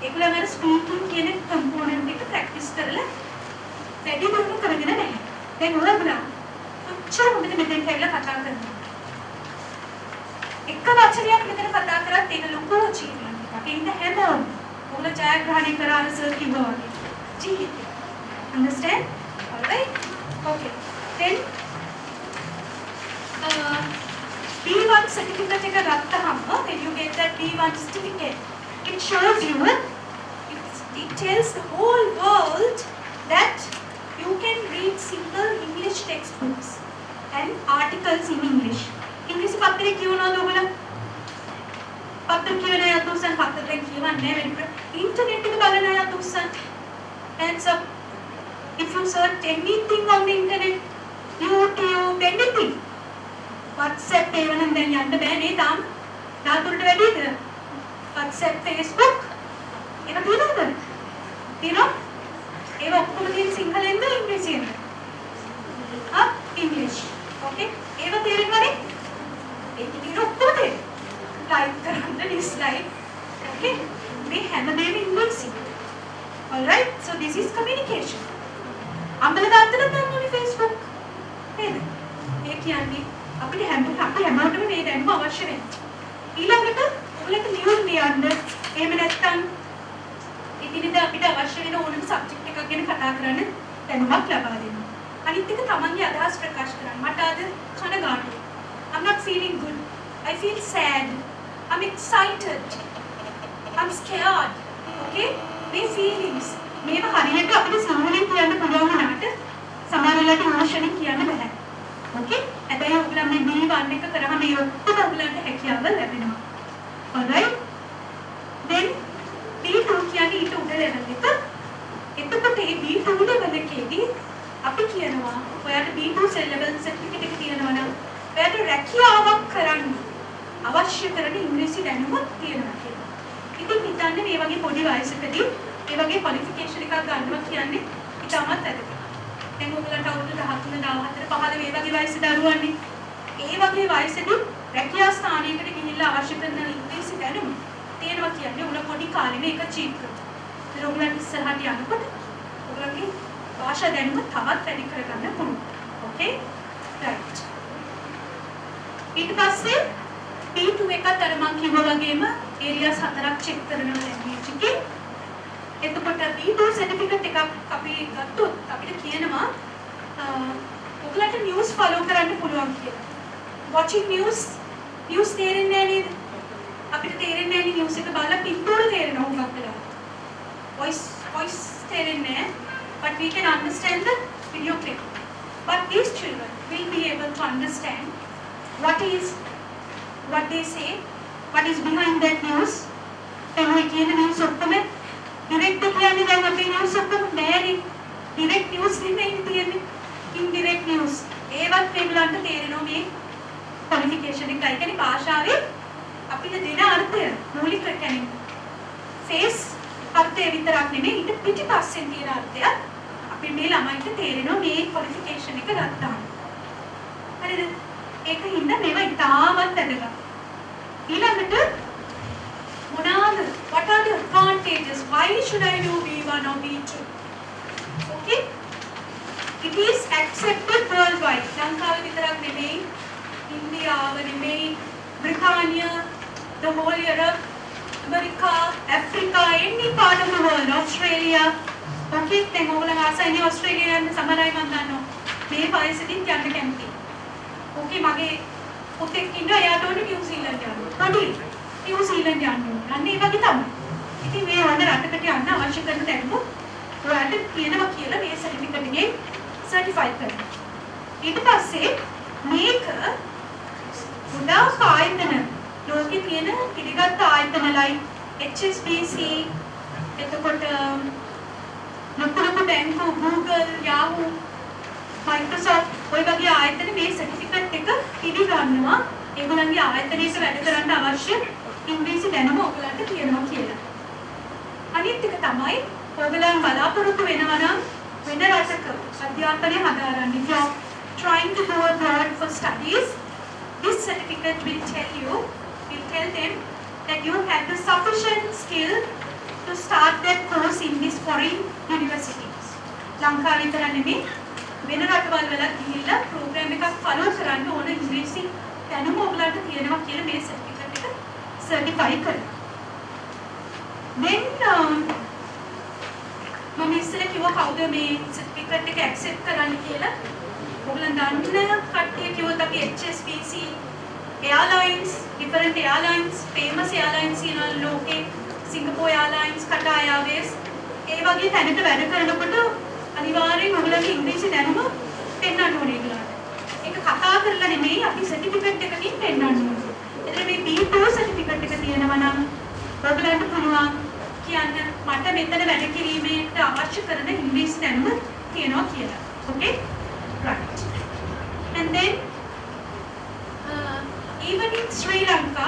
ඒගොල්ලන් අර ස්පීකින් කියන කම්පොනන්ට් එක ප්‍රැක්ටිස් කරලා වැඩි දියුණු කරගෙන නැහැ. දැන් ඔයගොල්ලෝ කොච්චර හොඳට මෙතෙන් ඇවිල්ලා කතා කරනවා. එක වචනයක් මෙතන කතා කරත් ඒක ලොකු achievement එකක්. ඒ ඉඳ හැමෝම ඔයගොල්ලෝ ජයග්‍රහණය කරා අර සර් කිව්වා වගේ. ජීවිතය. Understand? All right? Okay. Then B1 certificate එක ගත්තහම when you get that B1 certificate, it shows you, it tells the whole world that you can read simple English textbooks and articles in English. ඉංග්‍රීසි පත්‍රේ කියවනවද ඔයගොල්ලෝ? පත්‍ර කියවන අය අතුස්සන් පත්‍රයෙන් කියවන්නේ නැහැ. Internet එක බලන අය අතුස්සන්. Hands up. If you search anything on the internet, YouTube, anything, WhatsApp even then යන්න බෑ නේ තාම. දාතුරට වැඩිද? WhatsApp, Facebook ඒක තියෙනවද? තියෙනවා? ඒක ඔක්කොම තියෙන සිංහලෙන්ද ඉංග්‍රීසියෙන්ද? English. Okay? ඒක තේරෙනවනේ? ඒක තියෙන ඔක්කොම තේරෙනවා. Like කරන්න dislike. Okay? මේ හැමදේම ඉංග්‍රීසි. All right? So this is communication. අම්බල දාන්නද ගන්නෝනේ Facebook. නේද? ඒ කියන්නේ අපිට හැමෝටම මේ දැනුම අවශ්‍ය වෙනවා. ඊළඟට ඔයාලට නියුස් ලියන්න. එහෙම නැත්නම් ඉතින් අපිට අවශ්‍ය වෙන ඕනම සබ්ජෙක්ට් එකක් ගැන කතා කරන්න දැනුමක් ලබා දෙන්න. අනිත් එක තමන්ගේ අදහස් ප්‍රකාශ කරන්න. මට අද කනගාටුයි. I'm not feeling good. I feel sad. I'm excited. I'm scared. Okay? මේ feelings මේව හරියට අපිට සාමාන්‍යයෙන් කියන්න පුළුවන් වුණාට සමහර වෙලාවට ඉමෝෂනෙන් කියන්න බෑ. Okay? හැබැයි ඔයගොල්ලෝ මේ B1 එක කරාම මේ ඔක්කොම ඔයගොල්ලන්ට හැකියාව ලැබෙනවා. Alright? Then B2 කියන්නේ ඊට උඩ level එක. එතකොට මේ B2 level එකේදී අපි කියනවා ඔයාලට B2 level certificate එක තියෙනවා නම් ඔයාලට අවශ්‍ය කරන ඉංග්‍රීසි දැනුම තියෙනවා කියලා. ඉතින් හිතන්න මේ වගේ පොඩි වයසකදී මේ වගේ ක්වොලිෆිකේෂන් එකක් ගන්නවා කියන්නේ ඉතාමත් වැදගත්. දැන් ඔයගලන්ට අවුරුදු 13 14 15 මේ වගේ වයසේ දරුවන්නේ ඒ වගේ වයසේදී රැකියා ස්ථානයකට ගිහිල්ලා අවශ්‍ය කරන ඉංග්‍රීසි දැනුම තියෙනවා කියන්නේ උන පොඩි කාලේ මේක චීප් කරනවා. ඒක ඔයගලන්ට ඉස්සරහට යනකොට ඔයගලගේ භාෂා දැනුම තවත් වැඩි කරගන්න පුළුවන්. ඕකේ? රයිට්. ඊට පස්සේ P2 එකත් අර මම කිව්වා වගේම ඒරියාස් 4ක් චෙක් කරනවා ලැන්ග්වේජ් එකේ. එතකොට B2 සර්ටිෆිකට් එකක් අපි ගත්තොත් අපිට කියනවා ඔයගලන්ට නිවුස් ෆලෝ කරන්න පුළුවන් කියලා. watching news තේරෙන්නේ නැහැ නේද? අපිට තේරෙන්නේ නැහැ නිවුස් එක බලලා පිටුර තේරෙනවා හුඟක් වෙලාවට. voice තේරෙන්නේ නැහැ. But we can understand the video clip. But these children will be able to understand what they say, what is behind that news. Then we can news ඔක්කොම direct කියන්නේ දැන් අපේ news ඔක්කොම නෑනේ. direct news නෙමෙයි තියෙන්නේ. indirect news. ඒවත් මේගොල්ලන්ට තේරෙනවා මේ qualification එකයි. කියන්නේ භාෂාවේ අපිට දෙන අර්ථය මූලික කියන්නේ face අර්ථය විතරක් නෙමෙයි ඊට පිටිපස්සෙන් තියෙන අර්ථය අපිට මේ ළමයින්ට තේරෙනවා මේ qualification එක ගත්තාම. හරිද? ඒකින්ද මේවා ඉතාමත් වැදගත්. ඊළඟට මොනවාද? What are the advantages? Why should I do B1 or B2? Okay? It is accepted worldwide. ලංකාවේ විතරක් නෙමෙයි, ඉන්දියාව නෙමෙයි, බ්‍රිතාන්‍ය, the whole Europe, America, Africa, any part of the world, Australia. Okay, දැන් ඔයගොල්ලෝ ආසයිනේ ඕස්ට්‍රේලියා යන්න සමහර අය මම දන්නවා. මේ වයසේදී යන්න කැමතියි. Okay, මගේ පුතෙක් ඉන්නවා එයාට ඕනේ නිව්සීලන්ත යන්න. පොඩි නිව්සීලන්ත යන්න. අන්න ඒ වගේ තමයි. ඉතින් මේ වගේ රටකට යන්න අවශ්‍ය කරන දැනුම ඔයාලට කියනවා කියලා මේ සර්ටිෆිකට් එකේ සර්ටිෆයි කරනවා. ඊට පස්සේ මේක ගොඩාක් ආයතන ලෝකේ තියෙන පිළිගත් ආයතනලයි HSBC එතකොට ලොකු බැංකු Google Yahoo Microsoft ඔය වගේ ආයතන මේ සර්ටිෆිකට් එක පිළිගන්නවා ඒගොල්ලන්ගේ ආයතනයක වැඩ කරන්න අවශ්‍ය ඉංග්‍රීසි දැනුම ඔයගලන්ට තියෙනවා කියලා. අනිත් එක තමයි ඔයගලන් බලාපොරොත්තු වෙනවා නම් වෙන රටක අධ්‍යාපනය හදාරන්න. If you are trying to go abroad for studies, this certificate will tell them that you have the sufficient skill to start that course in this foreign universities. ලංකාව විතර නෙමෙයි වෙන රටවල් වල ගිහිල්ලා ප්‍රෝග්‍රෑම් එකක් ෆලෝ කරන්න ඕන ඉංග්‍රීසි දැනුම ඔයගලන්ට තියෙනවා කියලා මේ සර්ටිෆිකට් එක සර්ටිෆයි කරනවා. Then මම ඉස්සෙල්ලා කිව්වා කවුද මේ සර්ටිෆිකට් එක ඇක්සෙප්ට් කරන්න කියලා. ඔයගලන් දන්න කට්ටිය කිව්වොත් අපි HSBC Airlines, different airlines, famous airlines in ලෝකේ Singapore Airlines, Qatar Airways ඒ වගේ තැනක වැඩ කරනකොට අනිවාර්යෙන් ඔයගලගේ ඉංග්‍රීසි දැනුම පෙන්වන්න ඕනේ ඒගොල්ලන්ට. ඒක කතා කරලා නෙමෙයි අපි සර්ටිෆිකට් එකකින් පෙන්වන්න ඕනේ. එතන මේ B2 සර්ටිෆිකට් එක තියෙනවා නම් ඔයගලන්ට පුළුවන් කියන්න මට මෙතන වැඩ කිරීමේට අවශ්‍ය කරන ඉංග්‍රීසි දැනුම තියෙනවා කියලා. Okay? Right. And then even in Sri Lanka,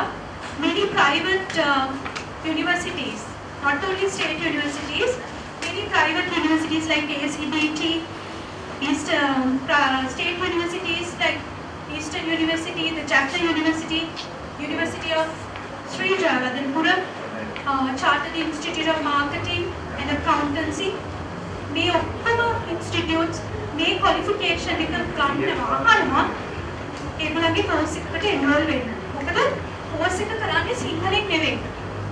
many private universities, not only state universities, many private universities like ACDT, state universities like Eastern University, the Chapter University, University of Sri Jagadhanpuram, Chartered Institute of Marketing and Accountancy, මේ ඔක්කොම institutes මේ qualification එක ගන්නවා ඒගොල්ලන්ගේ course එකකට enroll වෙන්න. මොකද course එක කරන්නේ සිංහලෙන් නෙවෙයි.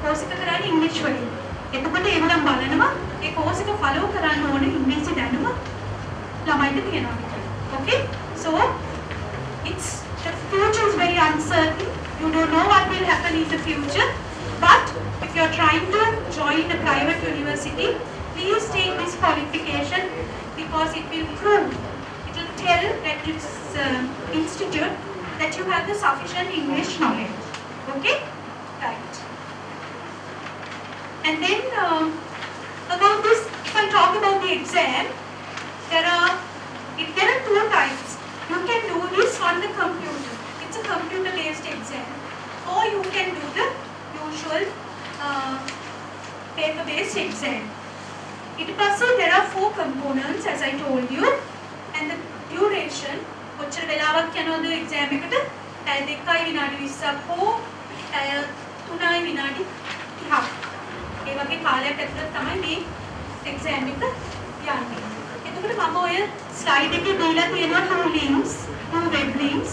course එක කරන්නේ ඉංග්‍රීසි වලින්. එතකොට ඒගොල්ලන් බලනවා ඒ course එක follow කරන්න ඕනේ ඉංග්‍රීසි දැනුම ළමයින්ට තියෙනවා කියලා. Okay? So it's the future is very uncertain. You don't know what will happen in the future. But if you are trying to join a private university, please take this qualification because it will prove, it will tell that this institute that you have the sufficient English knowledge. Okay? Right. And then about this, if I talk about the exam, there are two types. You can do this on the computer. It's a computer-based exam. or you can do the usual paper-based exam. There are 4 components as I told you, and the duration. කොච්චර වෙලාවක් යනවද exam එකට? පැය 2යි විනාඩි 20ක් හෝ පැය 3යි විනාඩි 30ක්. ඒ වගේ කාලයක් ඇතුළත තමයි මේ exam එක යන්නේ. එතකොට මම ඔය slide එකේ දීලා තියෙනවා 2 links, 2 web links.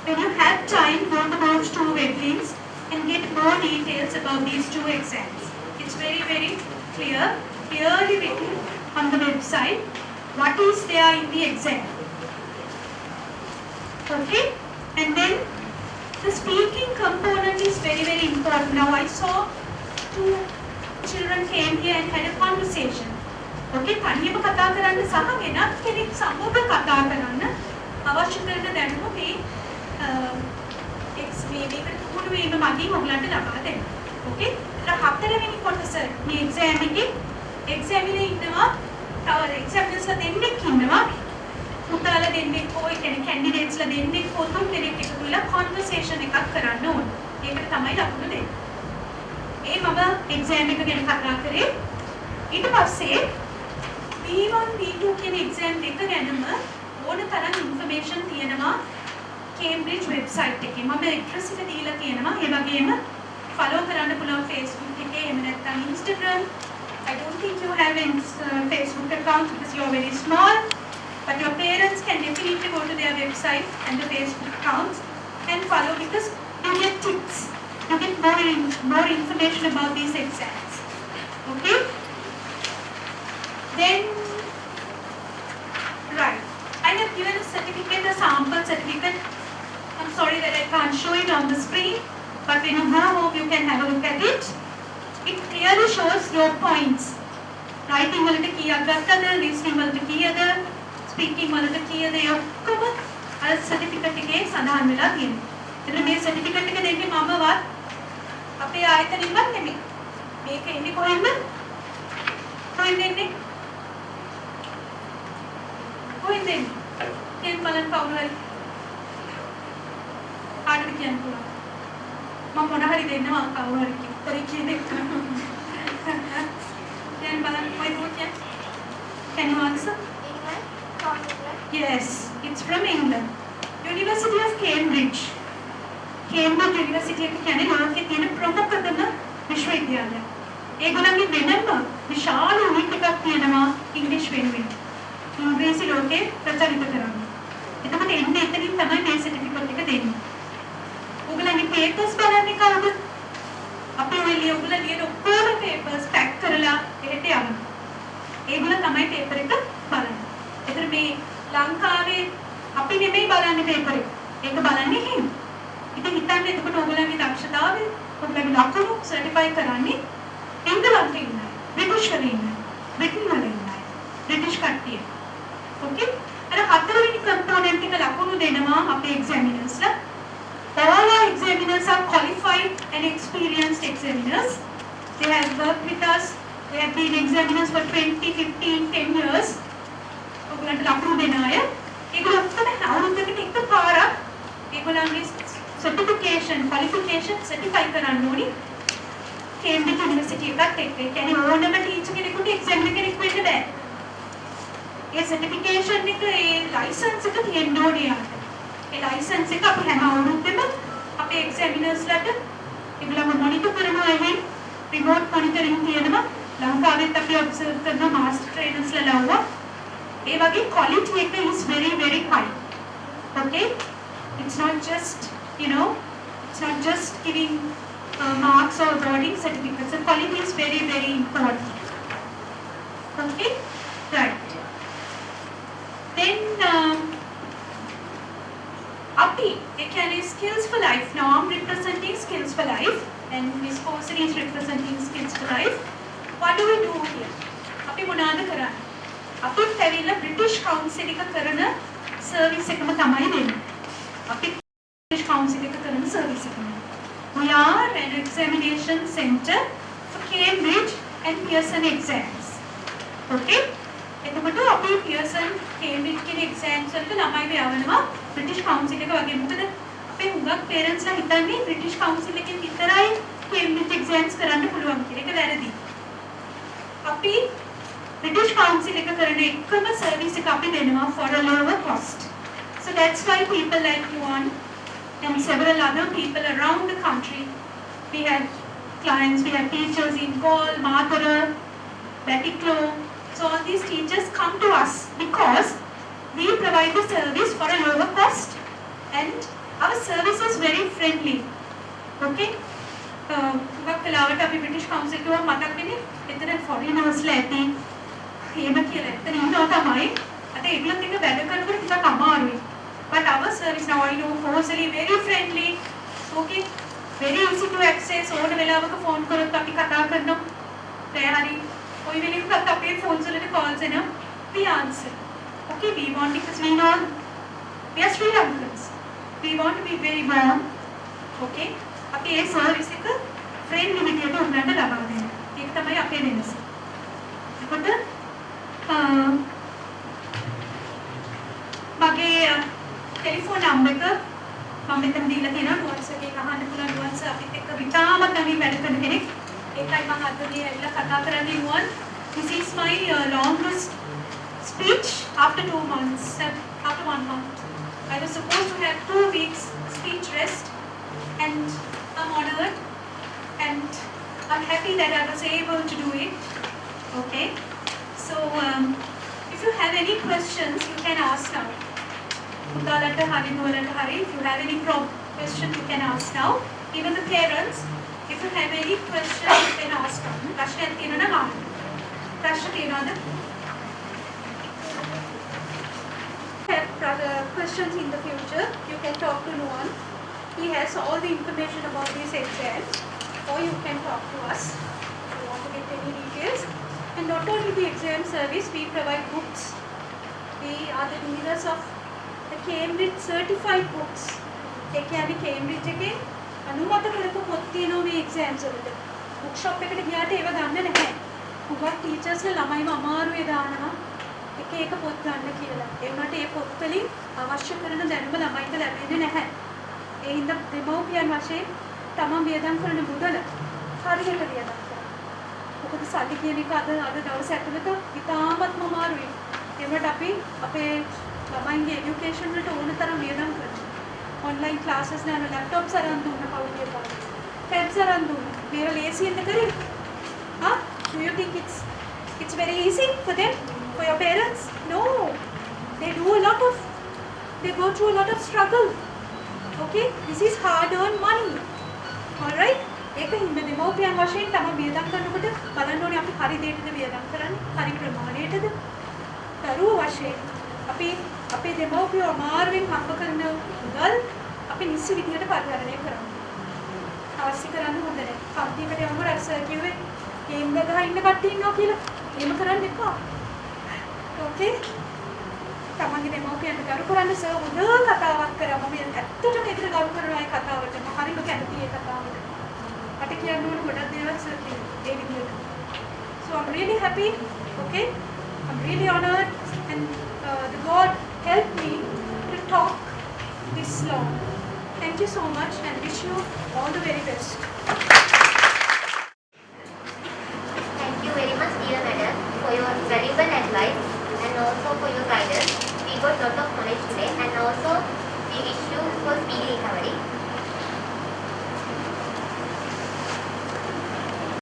When you have time, go to those 2 web links and get more details about these 2 exams. It's very, very clearly written on the website what is there in the exam. Okay, and then the speaking component is very, very important. Now I saw 2 children came here and had a conversation. Okay, තනියම කතා කරන්න සහ වෙනත් කෙනෙක් සමග කතා කරන්න අවශ්‍ය කරන දැනුම මේ මේකට පුහුණු වීම මගින් ඔයගලන්ට ලබා දෙන්න. Okay, ඒතර 4 වෙනි කොටස මේ exam එකේ exam එකේ ඉන්නවා තව examiners ලා දෙන්නෙක් ඉන්නවා. පුතාලා දෙන්නෙක් හෝ ඒ කියන්නේ candidates ලා දෙන්නෙක් හෝ 3 දෙනෙක් එකතු වෙලා conversation එකක් කරන්න ඕන. ඒකට තමයි ලකුණු දෙන්නේ. ඒ මම exam එක ගැන කතා කරේ. ඊට පස්සේ B1 B2 කියන exam දෙක ගැනම ඕන තරම් information තියෙනවා Cambridge website එකේ. මම address එක දීලා තියෙනවා. ඒ වගේම follow කරන්න පුළුවන් Facebook එකේ එහෙම නැත්නම් Instagram. I don't think you have a Facebook account because you are very small. But your parents can definitely go to their website and the Facebook accounts and follow because you get tips. You get more information about these exams. Okay? Then, right. I have given a certificate, a sample certificate. I'm sorry that I can't show it on the screen. But when you go home, you can have a look at it. It clearly shows your points. Writing වලට කීයක් ගත්තද, listening වලට කීයද, speaking වලට කීයද ඔක්කොම අර certificate එකේ සඳහන් වෙලා තියෙනවා. එතන මේ certificate එක දෙන්නේ මමවත් අපේ ආයතනෙවත් නෙමෙයි. මේක එන්නේ කොහෙන්ද? කොහෙන්ද එන්නේ? කොහෙන්ද එන්නේ? කියන්න බලන්න කවුරු හරි. කාටද කියන්න පුළුවන්? මම මොන හරි දෙන්නවා කවුරු හරි උත්තරේ කියන එක. කියන්න බලන්න කොහෙද කියන්නේ? Can you answer? Yes, it's from England. University of Cambridge. Cambridge University එක කියන්නේ ලෝකයේ තියෙන ප්‍රමුඛතම විශ්වවිද්‍යාලය. ඒගොල්ලන්ගේ වෙනම විශාල යුනිට් එකක් තියෙනවා ඉංග්‍රීසි වෙනුවෙන්. ඉංග්‍රීසි ලෝකේ ප්‍රචලිත කරන්න. එතකොට එන්නේ එතනින් තමයි මේ සර්ටිෆිකේට් එක දෙන්නේ. ඔයගොල්ලන්ගේ papers බලන්නේ කවුද? අපේ ඔයගොල්ලෝ ලියන ඔක්කොම papers pack කරලා එහෙට යවනවා. ඒගොල්ලෝ තමයි paper එක බලන්නේ. එතන මේ ලංකාවේ අපි නෙමෙයි බලන්නේ paper එක. ඒක බලන්නේ හිම. ඉතින් හිතන්න එතකොට ඔයගොල්ලන්ගේ දක්ෂතාවය ඔයගොල්ලන්ගේ ලකුණු සර්ටිෆයි කරන්නේ එංගලන්තේ ඉන්න අය, බ්‍රිටිෂ් වල ඉන්න අය, බ්‍රිටන් වල ඉන්න අය, බ්‍රිටිෂ් කට්ටිය. Okay? අර 4 වෙනි component එක ලකුණු දෙනවා අපේ examiners ලා. All our examiners are qualified and experienced examiners. They have worked with us. They have been examiners for 20, 15, 10 years. ඔයගොල්ලන්ට ලකුණු දෙන අය. ඒගොල්ලෝ ඔක්කොම අවුරුද්දකට එකපාරක් ඒගොල්ලන්ගේ certification, qualification certify කරන්න ඕනි. Cambridge University එකත් එක්ක. ඒ කියන්නේ ඕනම ටීචර් කෙනෙකුට exam එකකට වෙන්න බෑ. ඒ certification එක ඒ license එක තියෙන්න ඕනේ යාට. ඒ license එක අපි හැම අවුරුද්දෙම අපේ examiners ලාට ඒගොල්ලන්ව monitor කරනවා එහෙන් remote monitoring තියෙනවා. ලංකාවෙත් අපි observe කරන master trainers ලා ලව්වා. ඒ වගේ quality එක is very, very high. Okay? It's not just, it's not just giving marks or awarding certificates. The quality is very, very important. Okay? Right. Then, API, Skills for Life. Now I'm representing Skills for Life and Ms. Kosan is representing Skills for Life. What do we do here? API මොනවාද කරන්නේ? අපිත් ඇවිල්ලා British Council එක කරන service එකම තමයි දෙන්නේ. අපි British Council එක කරන service එකම. We are an examination center for Cambridge and Pearson exams. Okay? එතකොට අපි Pearson, Cambridge කියන exams වලට ළමයිව යවනවා British Council එක වගේ. මොකද අපේ හුඟක් පේරන්ට්ස්ලා හිතන්නේ බ්‍රිටිෂ් කවුන්සිල් එකෙන් විතරයි කේම්බ්‍රිජ් එක්සෑම්ස් කරන්න පුළුවන් කියලා. ඒක වැරදි. අපි බ්‍රිටිෂ් කවුන්සිල් එක කරන එකම සර්විස් එක අපි දෙනවා for a lower cost. So that's why people like Yuan and several other people around the country, we have clients, we have teachers in Gaul, Madhura, Batiklo. So all these teachers come to us because we provide the service for a lower cost and our service is very friendly. Okay? හුඟක් වෙලාවට අපි British council එකව මතක් වෙන්නේ එතන ෆොරිනර්ස්ලා ඇති. එහෙම කියලා එතන ඉන්නවා තමයි. අද ඒගොල්ලොත් එක්ක වැඩ කරනකොට ටිකක් අමාරුයි. But our service now, I know, Fosili very friendly, okay, very easy to access. ඕන වෙලාවක ෆෝන් කරොත් අපි කතා කරනවා. හරි කොයි වෙලෙකවත් අපේ ෆෝන්ස් වලට calls එනවා. We answer. Okay, we want because we know we are Sri Lankans. We want to be very warm. Okay, අපි ඒ සර්විස් එක friendly විදියට උන්වන්ට ලබා දෙන්න. ඒක තමයි අපේ වෙනස. එතකොට මගේ ටෙලිෆෝන් නම්බර් එක මම මෙතන දීලා තියෙනවා. නුවන්ස් එකේ අහන්න පුළුවන්. නුවන්ස් අපිත් එක්ක විතාමත් අපි වැඩ කරන කෙනෙක්. ඒකයි මම අද මේ ඇවිල්ලා කතා කරන්නේ. නුවන්, this is my longest speech after 2 months, after 1 month. I was supposed to have 2 weeks speech rest and I'm honored and I'm happy that I was able to do it. Okay, so if you have any questions you can ask now. If you have any questions you can ask now. Even the parents, if you have any questions you can ask now. ප්‍රශ්නයක් තියෙනවා නම් අහන්න. ප්‍රශ්න තියෙනවද? Have questions in the future, you can talk to Nuwan. He has all the information about these exams, or you can talk to us if you want to get any details. And not only the exam service, we provide books. We are the dealers of the Cambridge certified books. ඒ කියන්නේ Cambridge එකේ අනුමත කරපු පොත් තියෙනවා මේ exams වලට. book shop එකට ගියාට ඒව ගන්න නැහැ. හුඟක් ටීචර්ස්ලා ළමයිව අමාරුවේ දානවා එක එක පොත් ගන්න කියලා. ඒ වුණාට ඒ පොත් වලින් අවශ්‍ය කරන දැනුම ළමයින්ට ලැබෙන්නේ නැහැ. ඒ හින්දා දෙමව්පියන් වශයෙන් තමන් වියදම් කරන මුදල හරියට වියදම් කරන්න. මොකද සල්ලි කියන එක අද දවස් ඇතුළත ඉතාමත්ම අමාරුයි. ඒ වුණාට අපි අපේ ළමයින්ගේ এডুকেෂන් වලට ඕන තරම් වියදම් කරනවා. online classes නාන laptops අරන් දුන්න කවුරුද බලන්න. tabs අරන් දුන්න. මේක ලේසියෙන්ද කරේ? Huh? Do you think it's very easy for them? For your parents? No. They go through a lot of struggle. Okay? This is hard earned money. Alright? ඒක හින්දා දෙමව්පියන් වශයෙන් තමයි වියදම් කරනකොට බලන්න ඕනේ අපි හරි දෙයකද වියදම් කරන්නේ, හරි ප්‍රමාණයටද? දරුවෝ වශයෙන් අපි අපේ දෙමව්පියෝ අමාරුවෙන් හම්බ කරන මුදල් අපි නිසි විදිහට පරිහරණය කරන්න. අවශ්‍ය කරන්න හොඳ නැහැ. කම්පියුටර් යමුර සර් කිව්වේ ගේම් එක ගහ ඉන්න කට්ටිය ඉන්නවා කියලා. එහෙම කරන්න එපා. Okay? තමන්ගේ දෙමව්පියන්ට ගරු කරන්න සර් හොඳ කතාවක් කරා. මම ඇත්තටම ඒකට ගරු කරනවා ඒ කතාවට. මම හරිම කැමතියි ඒ කතාවට. මට කියන්න ඕන ගොඩක් දේවල් සර් ඒ විදිහට. So I'm really happy. Okay? I'm really honored and the God helped me to talk this long. Thank you so much and wish you all the very best.